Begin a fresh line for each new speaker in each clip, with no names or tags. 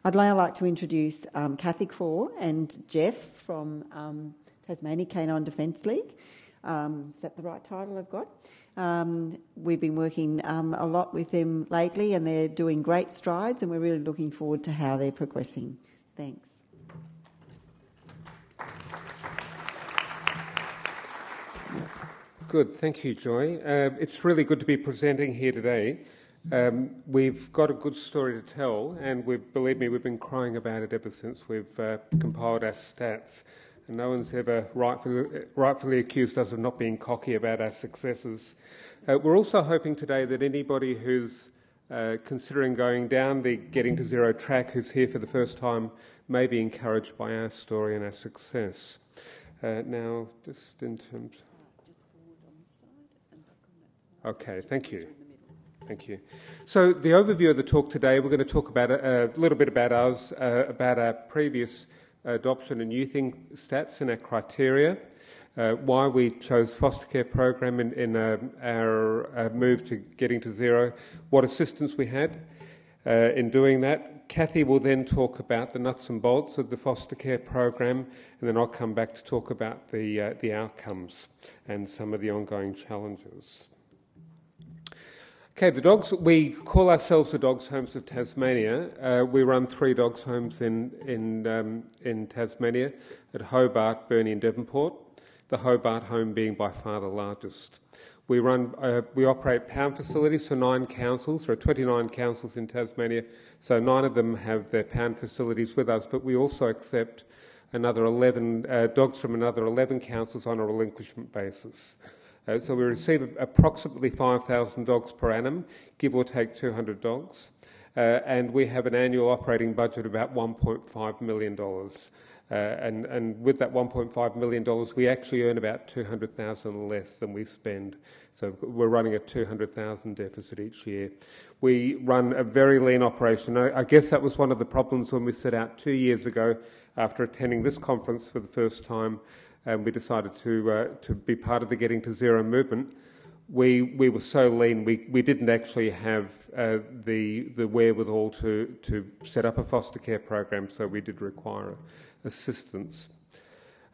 I'd now like to introduce Cathy Craw and Geoff from Tasmania Canine Defence League. Is that the right title I've got? We've been working a lot with them lately, and they're doing great strides, and we're really looking forward to how they're progressing. Thanks.
Good, thank you, Joy. It's really good to be presenting here today. We've got a good story to tell, and believe me, we've been crying about it ever since we've compiled our stats. And no one's ever rightfully accused us of not being cocky about our successes. We're also hoping today that anybody who's considering going down the Getting to Zero track, who's here for the first time, may be encouraged by our story and our success. Now, just in terms... Okay, thank you. Thank you. So the overview of the talk today, we're going to talk about a little bit about us, about our previous adoption and youthing stats and our criteria, why we chose foster care program in our move to Getting to Zero, what assistance we had in doing that. Cathy will then talk about the nuts and bolts of the foster care program, and then I'll come back to talk about the outcomes and some of the ongoing challenges. Okay, we call ourselves the Dogs Homes of Tasmania. We run 3 dogs homes in Tasmania at Hobart, Burnie and Devonport, the Hobart home being by far the largest. We operate pound facilities for 9 councils. There are 29 councils in Tasmania, so 9 of them have their pound facilities with us, but we also accept another 11 dogs from another 11 councils on a relinquishment basis. So we receive approximately 5,000 dogs per annum, give or take 200 dogs, and we have an annual operating budget of about $1.5 million. And with that $1.5 million, we actually earn about $200,000 less than we spend. So we're running a $200,000 deficit each year. We run a very lean operation. I guess that was one of the problems when we set out 2 years ago after attending this conference for the first time. And we decided to be part of the Getting to Zero movement. We were so lean, we didn't actually have the wherewithal to set up a foster care program, so we did require assistance.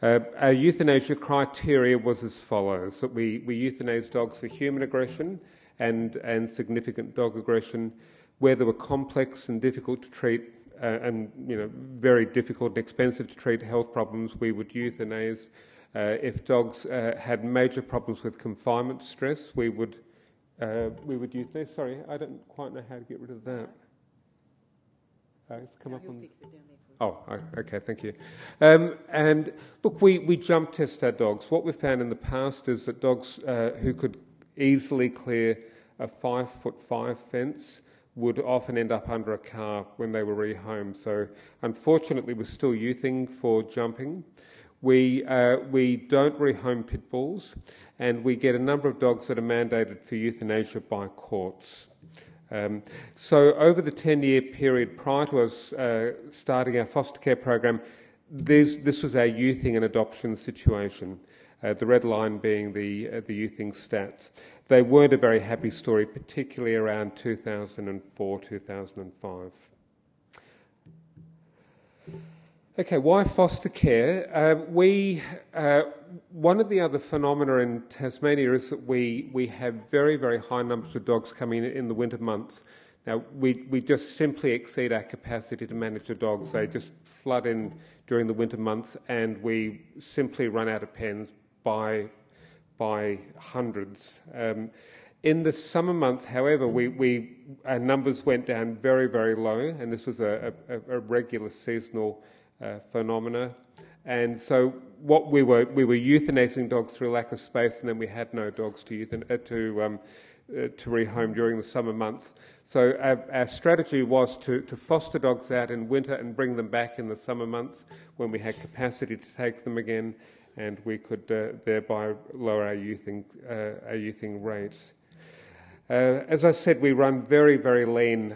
Our euthanasia criteria was as follows: that we euthanize dogs for human aggression and significant dog aggression, where they were complex and difficult to treat. And very difficult and expensive to treat health problems, we would euthanize. If dogs had major problems with confinement stress, we would euthanize. Sorry, I don't quite know how to get rid of that. It's come up on. Fix it down there for you. Oh, okay, thank you. And look, we jump test our dogs. What we've found in the past is that dogs who could easily clear a 5'5" fence would often end up under a car when they were rehomed. So unfortunately, we're still youthing for jumping. We don't rehome pit bulls, and we get a number of dogs that are mandated for euthanasia by courts. So over the 10-year period prior to us starting our foster care program, this was our youthing and adoption situation. The red line being the youthing stats. They weren't a very happy story, particularly around 2004, 2005. Okay, why foster care? One of the other phenomena in Tasmania is that we have very, very high numbers of dogs coming in the winter months. Now, we just simply exceed our capacity to manage the dogs. They just flood in during the winter months, and we simply run out of pens by hundreds. In the summer months, however, our numbers went down very, very low, and this was a regular seasonal phenomena. And so what we were euthanizing dogs through lack of space, and then we had no dogs to rehome during the summer months. So our strategy was to foster dogs out in winter and bring them back in the summer months when we had capacity to take them again, and we could thereby lower our youthing rates. As I said, we run very, very lean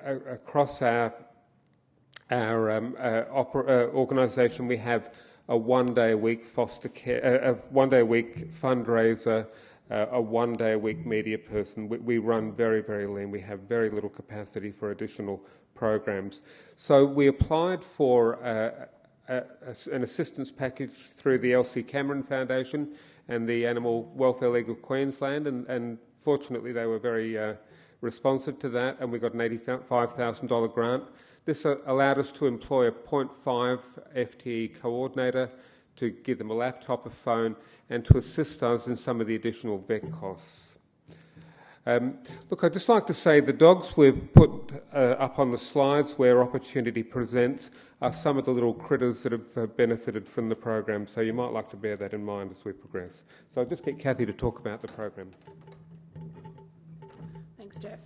across our organisation. We have a one-day-a-week foster care, a one-day-a-week fundraiser, a one-day-a-week media person. We run very, very lean. We have very little capacity for additional programs. So we applied for an assistance package through the Elsie Cameron Foundation and the Animal Welfare League of Queensland, and fortunately they were very responsive to that, and we got an $85,000 grant. This allowed us to employ a 0.5 FTE coordinator to give them a laptop, a phone, and to assist us in some of the additional vet costs. Look, I'd just like to say the dogs we've put up on the slides where opportunity presents are some of the little critters that have benefited from the program, so you might like to bear that in mind as we progress. So I'll just get Cathy to talk about the program.
Thanks, Geoff.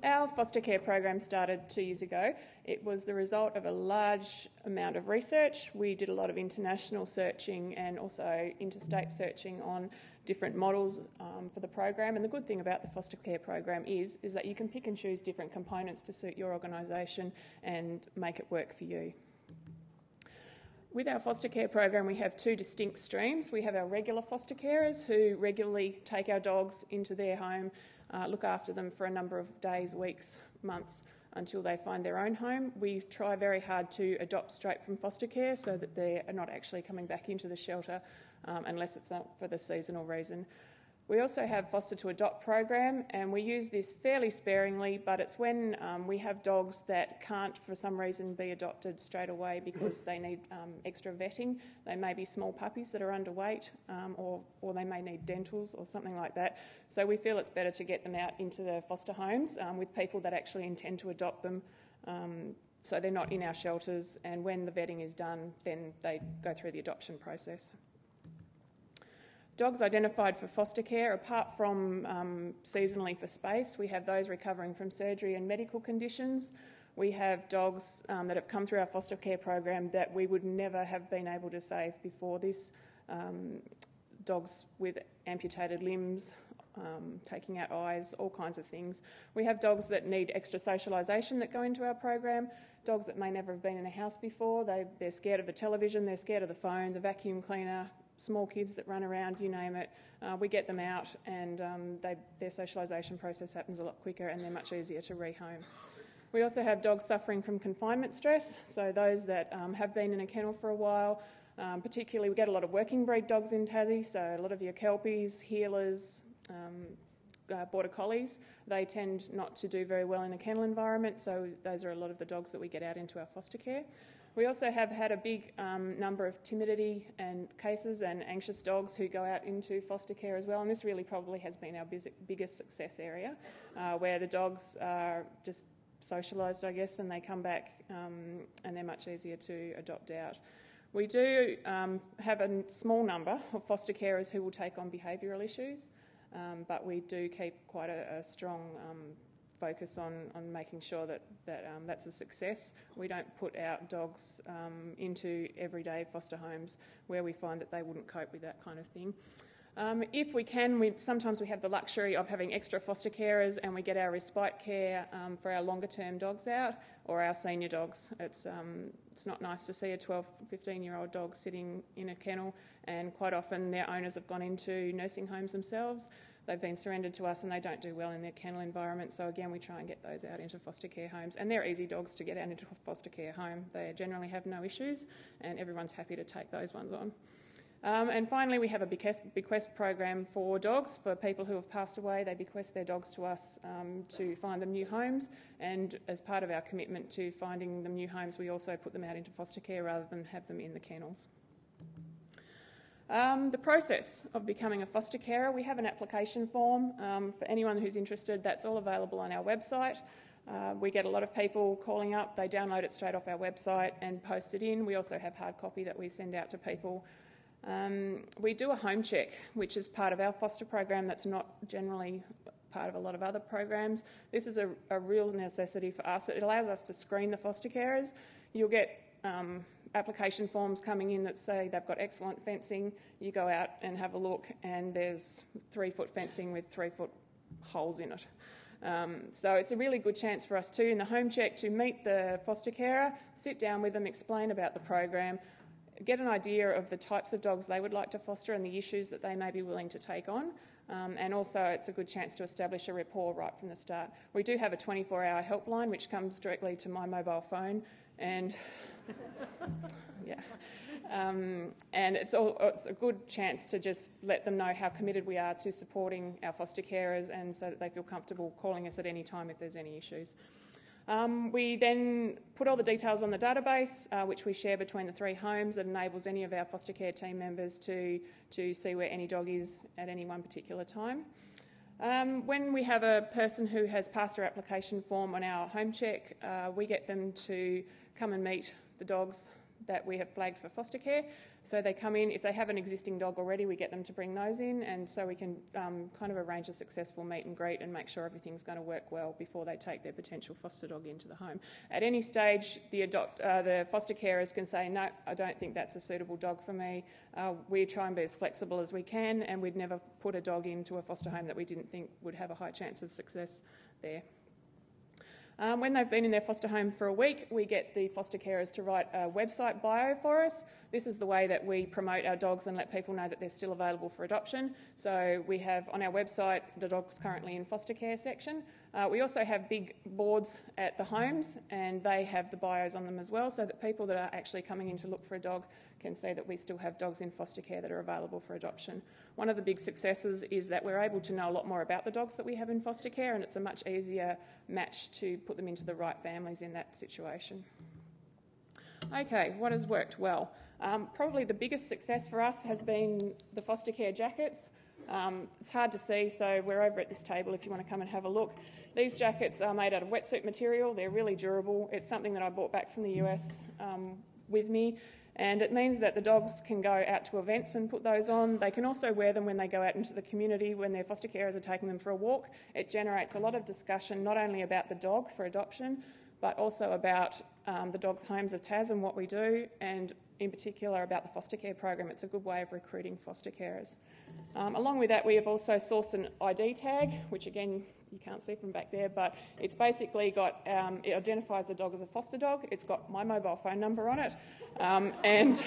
Our foster care program started 2 years ago. It was the result of a large amount of research. We did a lot of international searching and also interstate searching on different models for the program. And the good thing about the foster care program is that you can pick and choose different components to suit your organisation and make it work for you. With our foster care program, we have two distinct streams. We have our regular foster carers who regularly take our dogs into their home, look after them for a number of days, weeks, months, until they find their own home. We try very hard to adopt straight from foster care so that they are not actually coming back into the shelter unless it's not for the seasonal reason. We also have foster to adopt program, and we use this fairly sparingly, but it's when we have dogs that can't for some reason be adopted straight away because they need extra vetting. They may be small puppies that are underweight, or they may need dentals or something like that. So we feel it's better to get them out into the foster homes with people that actually intend to adopt them, so they're not in our shelters, and when the vetting is done, then they go through the adoption process. Dogs identified for foster care, apart from seasonally for space, we have those recovering from surgery and medical conditions. We have dogs that have come through our foster care program that we would never have been able to save before this. Dogs with amputated limbs, taking out eyes, all kinds of things. We have dogs that need extra socialisation that go into our program, dogs that may never have been in a house before. They're scared of the television, they're scared of the phone, the vacuum cleaner, small kids that run around, you name it. We get them out and their socialisation process happens a lot quicker and they're much easier to rehome. We also have dogs suffering from confinement stress, so those that have been in a kennel for a while. Particularly, we get a lot of working breed dogs in Tassie, so a lot of your Kelpies, healers, Border Collies, they tend not to do very well in a kennel environment, so those are a lot of the dogs that we get out into our foster care. We also have had a big number of timidity and cases and anxious dogs who go out into foster care as well, and this really probably has been our biggest success area, where the dogs are just socialised, I guess, and they come back and they're much easier to adopt out. We do have a small number of foster carers who will take on behavioural issues, but we do keep quite a strong focus on making sure that that's a success. We don't put our dogs into everyday foster homes where we find that they wouldn't cope with that kind of thing. If we can, sometimes we have the luxury of having extra foster carers and we get our respite care for our longer term dogs out or our senior dogs. It's not nice to see a 12, 15-year-old dog sitting in a kennel, and quite often their owners have gone into nursing homes themselves. They've been surrendered to us and they don't do well in their kennel environment, so again we try and get those out into foster care homes, and they're easy dogs to get out into a foster care home. They generally have no issues and everyone's happy to take those ones on. And finally, we have a bequest program for dogs. For people who have passed away, they bequest their dogs to us to find them new homes, and as part of our commitment to finding them new homes, we also put them out into foster care rather than have them in the kennels. The process of becoming a foster carer, we have an application form for anyone who's interested. That's all available on our website. We get a lot of people calling up, they download it straight off our website and post it in. We also have hard copy that we send out to people. We do a home check, which is part of our foster program that's not generally part of a lot of other programs. This is a real necessity for us. It allows us to screen the foster carers. You'll get application forms coming in that say they've got excellent fencing. You go out and have a look and there's 3-foot fencing with 3-foot holes in it. So it's a really good chance for us too in the home check to meet the foster carer, sit down with them, explain about the program, get an idea of the types of dogs they would like to foster and the issues that they may be willing to take on. and also it's a good chance to establish a rapport right from the start. We do have a 24-hour helpline which comes directly to my mobile phone, and yeah. And it's a good chance to just let them know how committed we are to supporting our foster carers, and so that they feel comfortable calling us at any time if there's any issues. We then put all the details on the database, which we share between the 3 homes. That enables any of our foster care team members to see where any dog is at any one particular time. When we have a person who has passed their application form on our home check, we get them to come and meet the dogs that we have flagged for foster care. So they come in, if they have an existing dog already, we get them to bring those in, and so we can kind of arrange a successful meet and greet and make sure everything's going to work well before they take their potential foster dog into the home. At any stage, the foster carers can say, no, I don't think that's a suitable dog for me. We try and be as flexible as we can, and we'd never put a dog into a foster home that we didn't think would have a high chance of success there. When they've been in their foster home for a week, we get the foster carers to write a website bio for us. This is the way that we promote our dogs and let people know that they're still available for adoption. So we have on our website the dogs currently in foster care section. We also have big boards at the homes, and they have the bios on them as well, so that people that are actually coming in to look for a dog can see that we still have dogs in foster care that are available for adoption. One of the big successes is that we're able to know a lot more about the dogs that we have in foster care, and it's a much easier match to put them into the right families in that situation. Okay, what has worked well? Probably the biggest success for us has been the foster care jackets. It's hard to see, so we're over at this table if you want to come and have a look. These jackets are made out of wetsuit material. They're really durable. It's something that I brought back from the US with me, and it means that the dogs can go out to events and put those on. They can also wear them when they go out into the community, when their foster carers are taking them for a walk. It generates a lot of discussion, not only about the dog for adoption, but also about the Dogs Homes of Tas and what we do, and in particular about the foster care program. It's a good way of recruiting foster carers. Along with that, we have also sourced an ID tag, which again you can't see from back there, but it's basically got, it identifies the dog as a foster dog. It's got my mobile phone number on it, and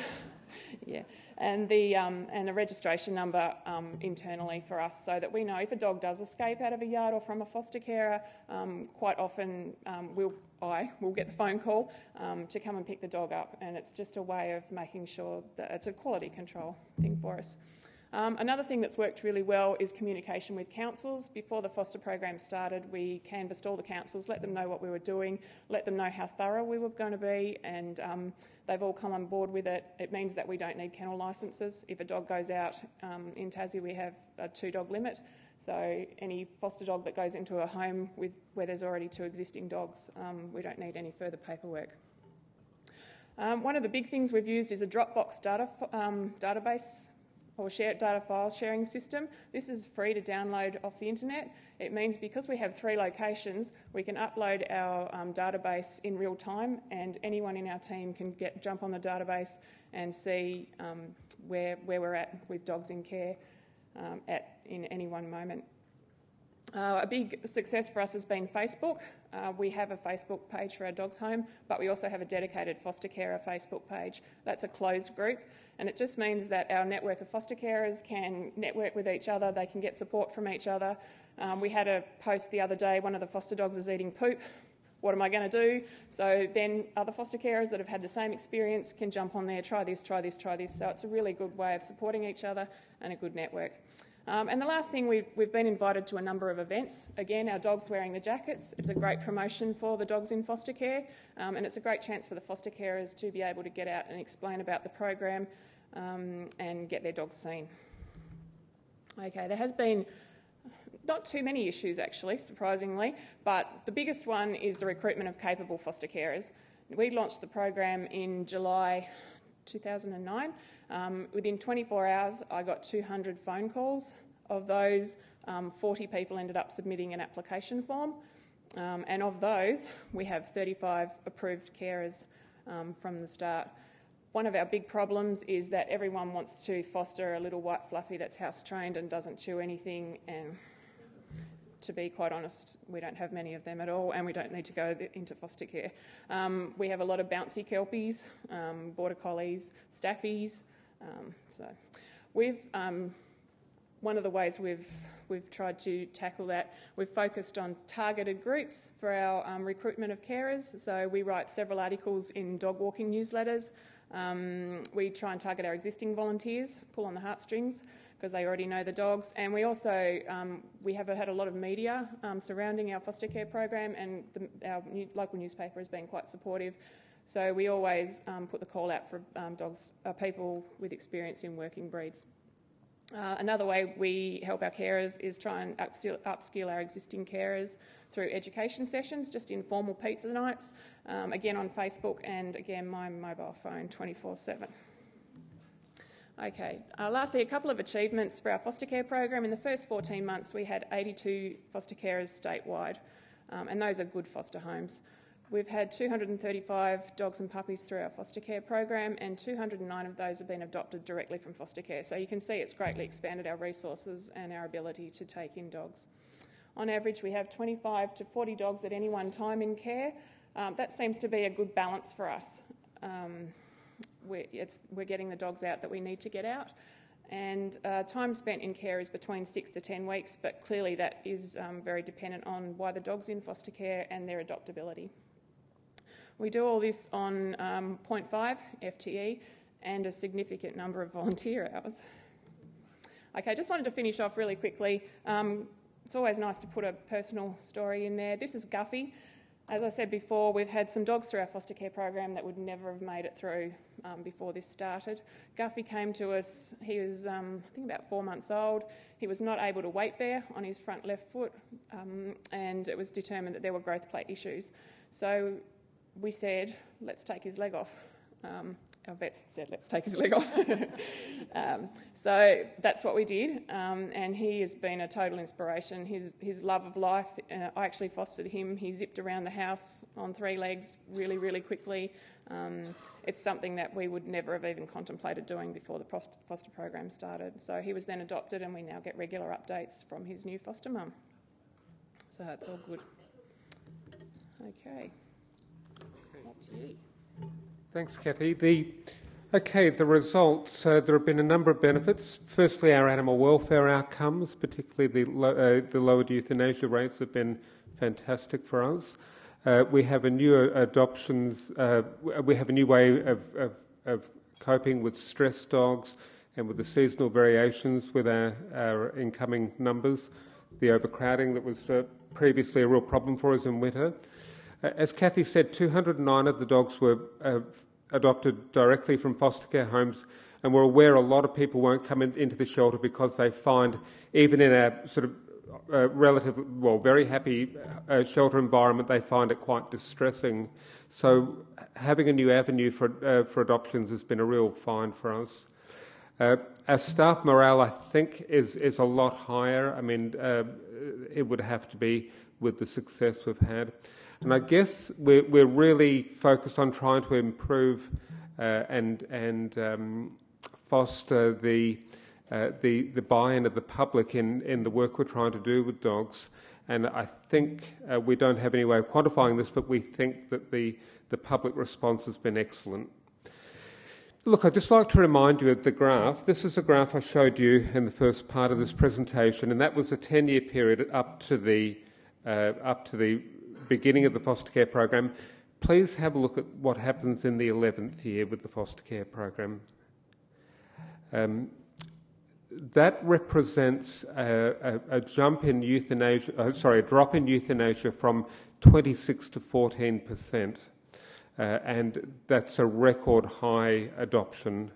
yeah, and the registration number internally for us, so that we know if a dog does escape out of a yard or from a foster carer, quite often I will get the phone call to come and pick the dog up, and it's just a way of making sure that it's a quality control thing for us. Another thing that's worked really well is communication with councils. Before the foster program started, we canvassed all the councils, let them know what we were doing, let them know how thorough we were going to be, and they've all come on board with it. It means that we don't need kennel licences. If a dog goes out in Tassie, we have a 2-dog limit. So any foster dog that goes into a home where there's already 2 existing dogs, we don't need any further paperwork. One of the big things we've used is a Dropbox database or shared data file sharing system. This is free to download off the internet. It means because we have 3 locations, we can upload our database in real time, and anyone in our team can jump on the database and see where we're at with dogs in care in any one moment. A big success for us has been Facebook. We have a Facebook page for our Dogs Home, but we also have a dedicated foster carer Facebook page. That's a closed group, and it just means that our network of foster carers can network with each other. They can get support from each other. We had a post the other day, one of the foster dogs is eating poop. What am I going to do? So then other foster carers that have had the same experience can jump on there, try this, try this, try this. So it's a really good way of supporting each other and a good network. And the last thing, we've been invited to a number of events. Again, our dogs wearing the jackets. It's a great promotion for the dogs in foster care, and it's a great chance for the foster carers to be able to get out and explain about the program and get their dogs seen. Okay, there has been not too many issues actually, surprisingly, but the biggest one is the recruitment of capable foster carers. We launched the program in July 2009. Within 24 hours, I got 200 phone calls. Of those, 40 people ended up submitting an application form. And of those, we have 35 approved carers from the start. One of our big problems is that everyone wants to foster a little white fluffy that's house-trained and doesn't chew anything, and to be quite honest, we don't have many of them at all, and we don't need to go into foster care. We have a lot of bouncy kelpies, border collies, staffies. So we've one of the ways we've tried to tackle that, we've focused on targeted groups for our recruitment of carers. So we write several articles in dog walking newsletters. We try and target our existing volunteers, pull on the heartstrings, because they already know the dogs. And we also, we have had a lot of media surrounding our foster care program, and our local newspaper has been quite supportive. So we always put the call out for people with experience in working breeds. Another way we help our carers is try and upskill our existing carers through education sessions, just informal pizza nights, again on Facebook, and again my mobile phone 24/7. Okay, lastly, a couple of achievements for our foster care program. In the first 14 months, we had 82 foster carers statewide, and those are good foster homes. We've had 235 dogs and puppies through our foster care program, and 209 of those have been adopted directly from foster care. So you can see it's greatly expanded our resources and our ability to take in dogs. On average, we have 25 to 40 dogs at any one time in care. That seems to be a good balance for us. We're getting the dogs out that we need to get out, and time spent in care is between 6 to 10 weeks, but clearly that is very dependent on why the dog's in foster care and their adoptability. We do all this on 0.5 FTE and a significant number of volunteer hours. Okay, just wanted to finish off really quickly. It's always nice to put a personal story in there. This is Guffy. As I said before, we've had some dogs through our foster care program that would never have made it through before this started. Guffy came to us, he was I think about 4 months old. He was not able to weight bear on his front left foot, and it was determined that there were growth plate issues. So we said, let's take his leg off. Our vets said, let's take his leg off. So that's what we did, and he has been a total inspiration. His love of life, I actually fostered him. He zipped around the house on 3 legs really, really quickly. It's something that we would never have even contemplated doing before the foster program started. So he was then adopted, and we now get regular updates from his new foster mum. So it's all good. Okay. Up to you.
Thanks, Cathy. The results, there have been a number of benefits. Firstly, our animal welfare outcomes, particularly the lowered euthanasia rates, have been fantastic for us. We have a new we have a new way of coping with stress dogs and with the seasonal variations with our incoming numbers, the overcrowding that was previously a real problem for us in winter. As Cathy said, 209 of the dogs were adopted directly from foster care homes, and we're aware a lot of people won't come into the shelter because they find, even in our sort of very happy shelter environment, they find it quite distressing. So having a new avenue for adoptions has been a real find for us. Our staff morale, I think, is a lot higher. I mean, it would have to be with the success we've had. And I guess we're really focused on trying to improve and foster the buy-in of the public in the work we're trying to do with dogs. And I think we don't have any way of quantifying this, but we think that the public response has been excellent. Look, I'd just like to remind you of the graph. This is a graph I showed you in the first part of this presentation, and that was a 10-year period up to the beginning of the foster care program. Please have a look at what happens in the 11th year with the foster care program. That represents a drop in euthanasia from 26 to 14%, and that's a record high adoption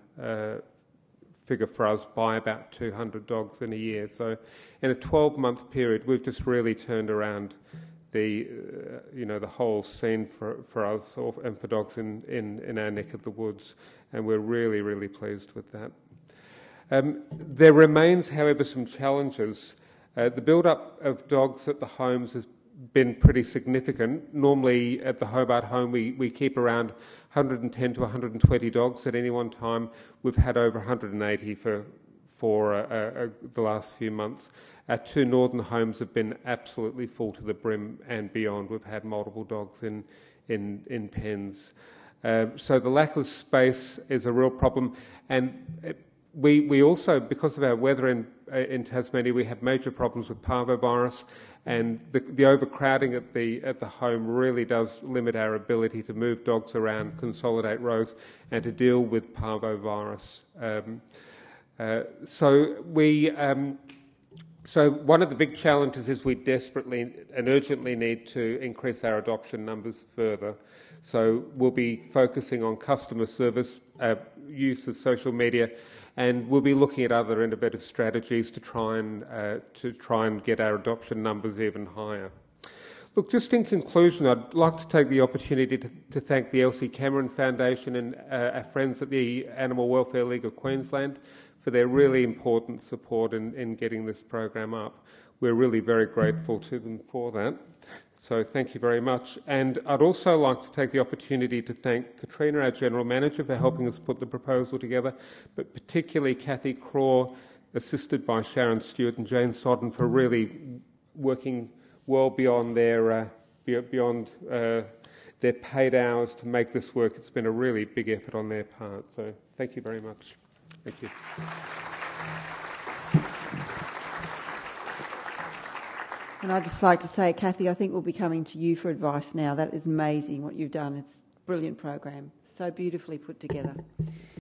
figure for us by about 200 dogs in a year. So in a 12-month period, we've just really turned around the whole scene for us and for dogs in our neck of the woods, and we're really, really pleased with that. There remains, however, some challenges. The build-up of dogs at the homes has been pretty significant. Normally at the Hobart home we keep around 110 to 120 dogs at any one time. We've had over 180 for the last few months. Our 2 northern homes have been absolutely full to the brim and beyond. We've had multiple dogs in pens. So the lack of space is a real problem, and we also, because of our weather in Tasmania, we have major problems with parvovirus, and the overcrowding at the home really does limit our ability to move dogs around, consolidate rows, and to deal with parvovirus. So one of the big challenges is we desperately and urgently need to increase our adoption numbers further. So we'll be focusing on customer service, use of social media, and we'll be looking at other innovative strategies to try and get our adoption numbers even higher. Look, just in conclusion, I'd like to take the opportunity to thank the Elsie Cameron Foundation and our friends at the Animal Welfare League of Queensland for their really important support in getting this program up. We're really very grateful to them for that. So thank you very much. And I'd also like to take the opportunity to thank Katrina, our General Manager, for helping us put the proposal together, but particularly Cathy Craw, assisted by Sharon Stewart and Jane Sodden, for really working well beyond their paid hours to make this work. It's been a really big effort on their part. So thank you very much. Thank you.
And I'd just like to say, Cathy, I think we'll be coming to you for advice now. That is amazing what you've done. It's a brilliant program, so beautifully put together.